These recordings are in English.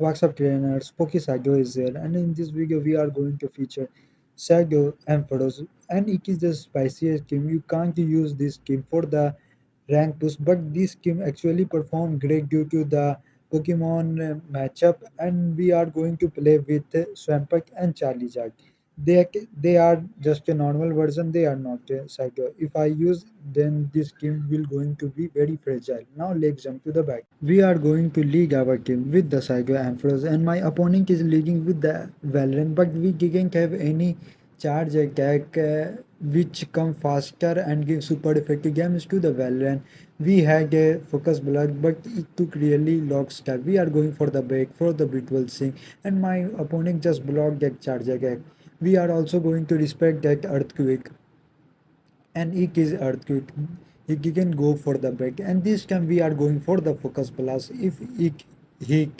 What's up trainers, POKESHADOWz is here, and in this video we are going to feature Shadow Ampharos, and it is the spiciest game. You can't use this game for the rank boost, but this game actually performed great due to the Pokemon matchup, and we are going to play with Swampert and Charlie Jack. They are just a normal version, they are not a Shadow. If I use, then this game will going to be very fragile. Now let's jump to the back. We are going to league our team with the Psycho Ampharos, and my opponent is leaguing with the Valorant, but we didn't have any charge attack which come faster and give super effective games to the Valorant. We had a focus block, but it took really long step. We are going for the break for the virtual sync, and my opponent just blocked that charge attack. We are also going to respect that earthquake, and it is earthquake. He can go for the break, and this time we are going for the focus plus. If it hit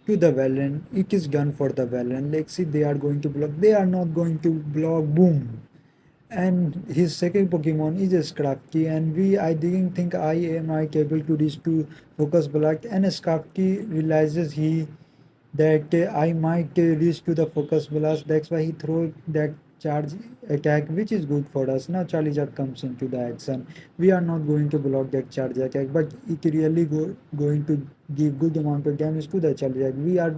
to the villain, it is done for the villain. Let's see, they are going to block, they are not going to block. Boom. And his second Pokemon is a Scrafty, and I didn't think I am able to reach to focus block, and Scrafty realizes that I might reach to the focus blast. That's why he throw that charge attack, which is good for us. Now Charlie Jack comes into the action. We are not going to block that charge attack, but it really going to give good amount of damage to the Charlie Jack. We are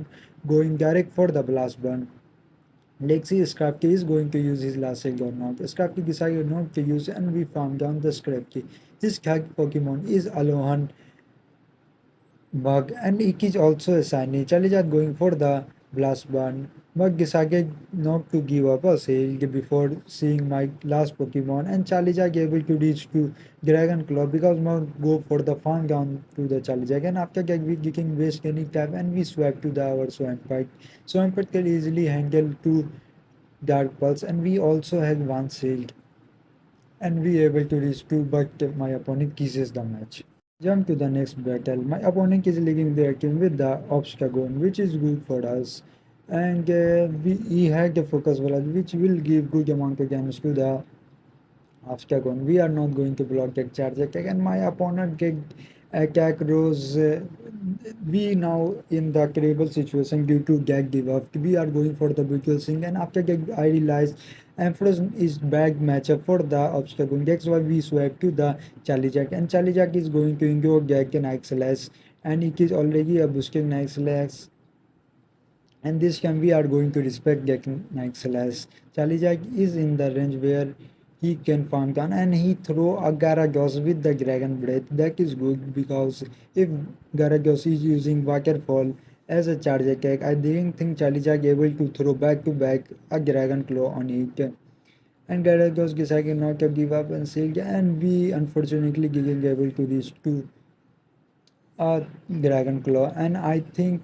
going direct for the blast burn. Let's see Scrapkey is going to use his last egg or not. Scrapkey decided not to use, and we found down the Scrapkey. His cat Pokemon is Alohan Bug, and it is also a shiny. Charizard going for the blast burn. Bug decided not to give up a shield before seeing my last Pokemon, and Charizard able to reach to Dragon Claw because Mug go for the farm down to the Charizard, and after that we didn't waste any time and we swap to the our Swampert. Swampert can easily handle two Dark Pulse, and we also had one shield, and we able to reach two, but my opponent kisses the match. Jump to the next battle. My opponent is leading their team with the Obstagon, which is good for us. And he had the focus valve, which will give good amount of damage to the Obstagon. We are not going to block that charge attack, and my opponent get attack rose. We now in the terrible situation due to gag debuff. We are going for the brutal thing, and after that I realized Ampharos is bad matchup for the obstacle. That's why we swap to the Charlie Jack, and Charlie Jack is going to endure gag and Night Slash, and it is already a boosting Night Slash, and this time we are going to respect Gek Night Slash. Charlie Jack is in the range where he can farm down, and he throw a Garagos with the Dragon Breath. That is good because if Garagos is using Waterfall as a charge attack, I didn't think Charlie Jack able to throw back to back a Dragon Claw on it. And Garagos decided not to give up and say, and we unfortunately didn't able to reach to Dragon Claw, and I think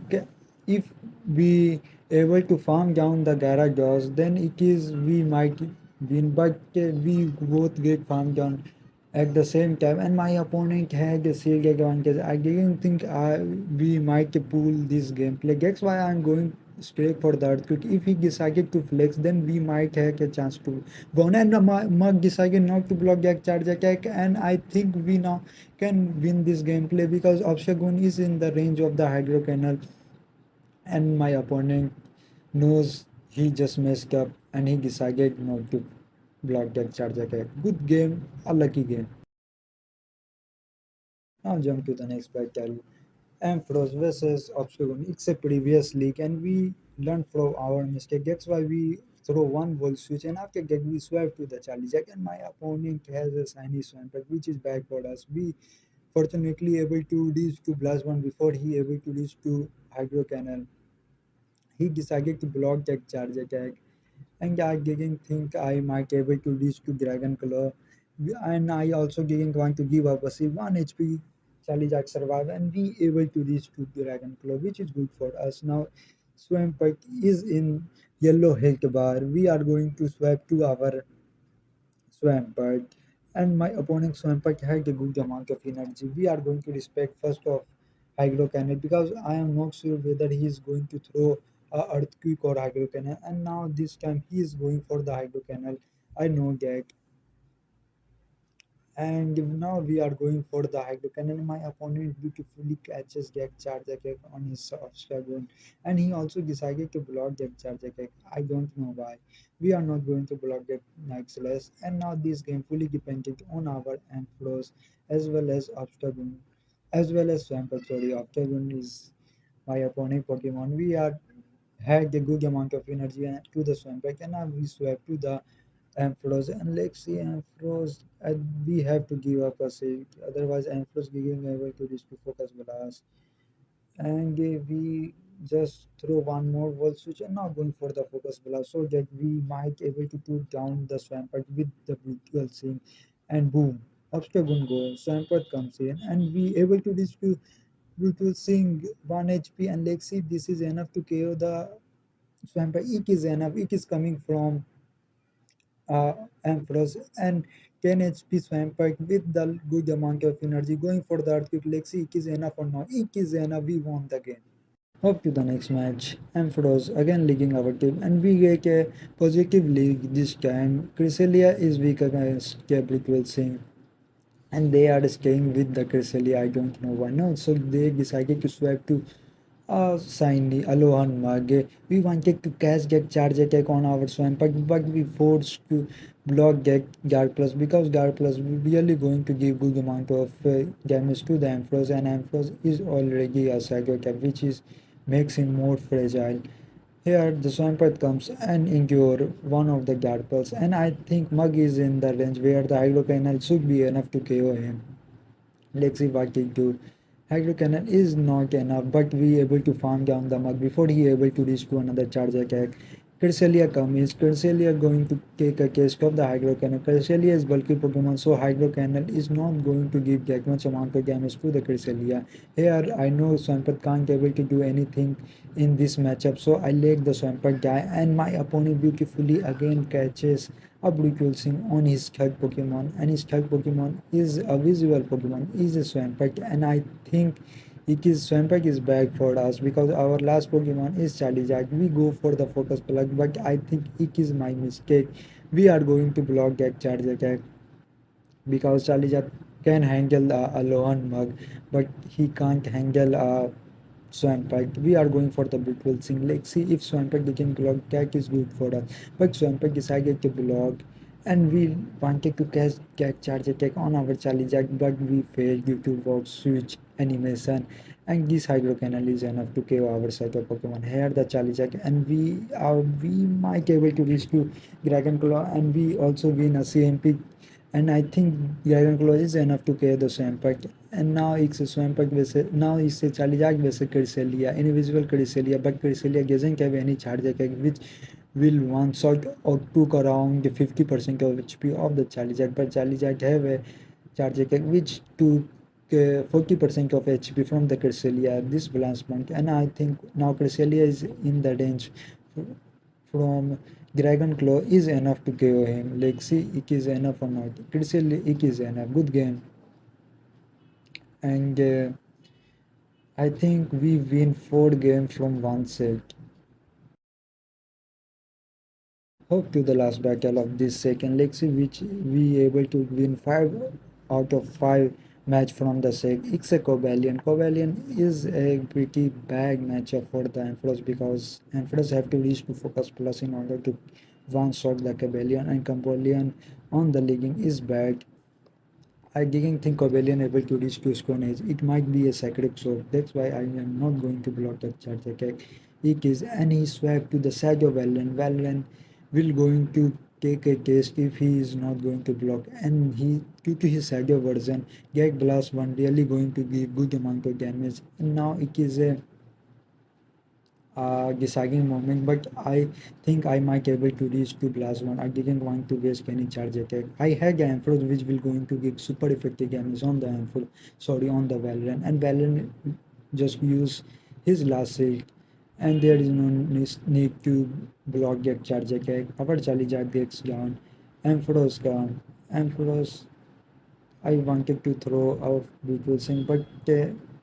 if we able to farm down the Gyarados, then it is we might win, but we both get farmed down at the same time, and my opponent had a shield advantage. I didn't think we might pull this gameplay. That's why I'm going straight for the earthquake. If he decided to flex, then we might have a chance to go. And Mug decided not to block that charge attack, and I think we now can win this gameplay because Obstagoon is in the range of the Hydro Canal, and my opponent knows he just messed up and he decided not to block that charge attack. Good game, a lucky game. Now jump to the next battle. Ampharos versus Obstagoon. It's a previous league, and we learned from our mistake. That's why we throw one wall switch, and after that we swap to the Charlie Jack, and my opponent has a shiny Swampert, which is bad for us. We fortunately able to reach to Blast One before he able to reach to Hydro Canal. He decided to block that charge attack, and I didn't think I might able to reach to Dragon Claw, and I also didn't want to give up a see 1 HP. Charlie Jack survived, and we able to reach to Dragon Claw, which is good for us. Now Swampert is in yellow health bar. We are going to swap to our Swampert, and my opponent Swampert had a good amount of energy. We are going to respect first of Hydro Cannon because I am not sure whether he is going to throw a Earthquake or Hydro Cannon, and now this time he is going for the Hydro Cannon. I know that, And now we are going for the hydro cannon. My opponent beautifully catches get charge attack on his obstacle, and he also decided to block that charge attack. I don't know why. We are not going to block that Nixless, and now this game fully dependent on our Ampharos as well as obstacle, as well as Swampert. Sorry, obstacle is my opponent Pokemon. We are had a good amount of energy to the Swampert, and now we swap to the Ampharos, and let's see Ampharos, we have to give up a save, otherwise Ampharos being able to reach to focus blast. And we just throw one more wall switch and now going for the focus blast so that we might able to put down the Swampert with the brutal scene, and boom, obstacle go, Swampert comes in and we able to reach to brutal sing 1 HP, and let's see this is enough to KO the Swampert. It is enough, it is coming from uh, Ampharos and 10 HP Swampert with the good amount of energy going for the earthquake. Let's see it is enough or not. It is enough, we won the game. Up to the next match. Ampharos again leading our team, and we get a positive lead this time. Cresselia is weak against Gabriel Wilson, and they are staying with the Cresselia. I don't know why. No, so they decided to swap to Shiny Alohan Mage. We wanted to catch that charge attack on our Swampert, but we forced to block that Guard Plus because Guard Plus really going to give good amount of damage to the Ampharos, and Ampharos is already a Psycho Cap, which is makes him more fragile. Here the Swampert comes and endure one of the Guard Plus, and I think Mug is in the range where the Hydro Canal should be enough to KO him. Let's see what he do. Hydro Cannon is not enough, but we able to farm down the mug before he able to reach to another charge attack. Cresselia comes. Cresselia going to take a case of the Hydro Cannon. Cresselia is bulky Pokemon, so Hydro Cannon is not going to give that much amount of damage to the Cresselia. Here I know Swampert can't able to do anything in this matchup, so I let the Swampert die, and my opponent beautifully again catches a Brutal on his third Pokemon, and his third Pokemon is a visual Pokemon, is a Swampert, and I think it is Swampert is back for us because our last Pokemon is Charizard. We go for the focus plug, but I think it is my mistake. We are going to block that charge attack because Charizard can handle a Lohan Mug, but he can't handle a Swampert. We are going for the Brittle Sing. Let's see if Swampert can block. That is good for us. But Swampert decided to block, and we wanted to catch Cat Charge Attack on our Charizard, but we failed due to Vox Switch animation. And this Hydro Canal is enough to KO our Psycho Pokemon. Here the Charizard, and we might able to reach to Dragon Claw, and we also win a CMP, and I think Dragon Claw is enough to KO the Swampert. And now it's a Swampert versus now it's a Charizard versus Cresselia, individual Cresselia, but Cresselia doesn't have any charge attack which will one shot or took around 50% of HP of the Charizard, but Charizard have a charge attack which took 40% of HP from the Cresselia, this balance point, and I think now Cresselia is in the range from Dragon Claw is enough to KO him. Like see it is enough or not. Cresselia it is enough. Good game. And I think we win 4 games from one set. Hope to the last battle of this second league, which we able to win 5 out of 5 match from the set. It's a Cobalion. Cobalion is a pretty bad matchup for the Ampharos because Ampharos have to reach to focus plus in order to one shot the Cobalion, and Cobalion on the legging is bad. I didn't think Cobalion able to reach to Stone Age. It might be a sacred sword. That's why I am not going to block that charge attack. It is, and he swapped to the side of Valorant. Valorant will going to take a test if he is not going to block. And he, due to his Shadow version, Gag Blast 1 really going to give good amount of damage. And now it is a deciding moment, but I think I might able to reach to blast one. I didn't want to waste any charge attack. I had Ampharos which will going to give super effective damage on the Ampharos, sorry, on the Valorant, and Valorant just use his last shield, and there is no need to block that charge attack. Our Charizard gets down, Ampharos down, Ampharos. I wanted to throw out Beautiful Sing, but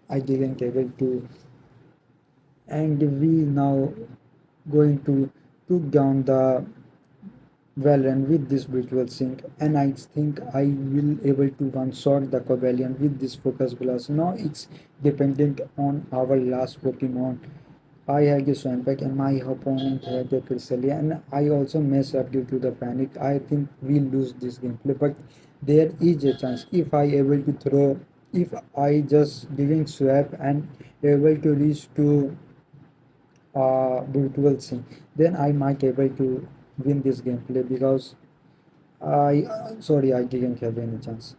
I didn't able to, and we now going to took down the well and with this virtual sync, and I think I will able to one shot the Cobalion with this focus blast. Now it's dependent on our last Pokemon. I had a Swampert and my opponent had a Cresselia, and I also mess up due to the panic. I think we lose this gameplay, but there is a chance if I able to throw, if I just giving swap and able to reach to virtual sync, then I might able to win this gameplay because I sorry I didn't have any chance.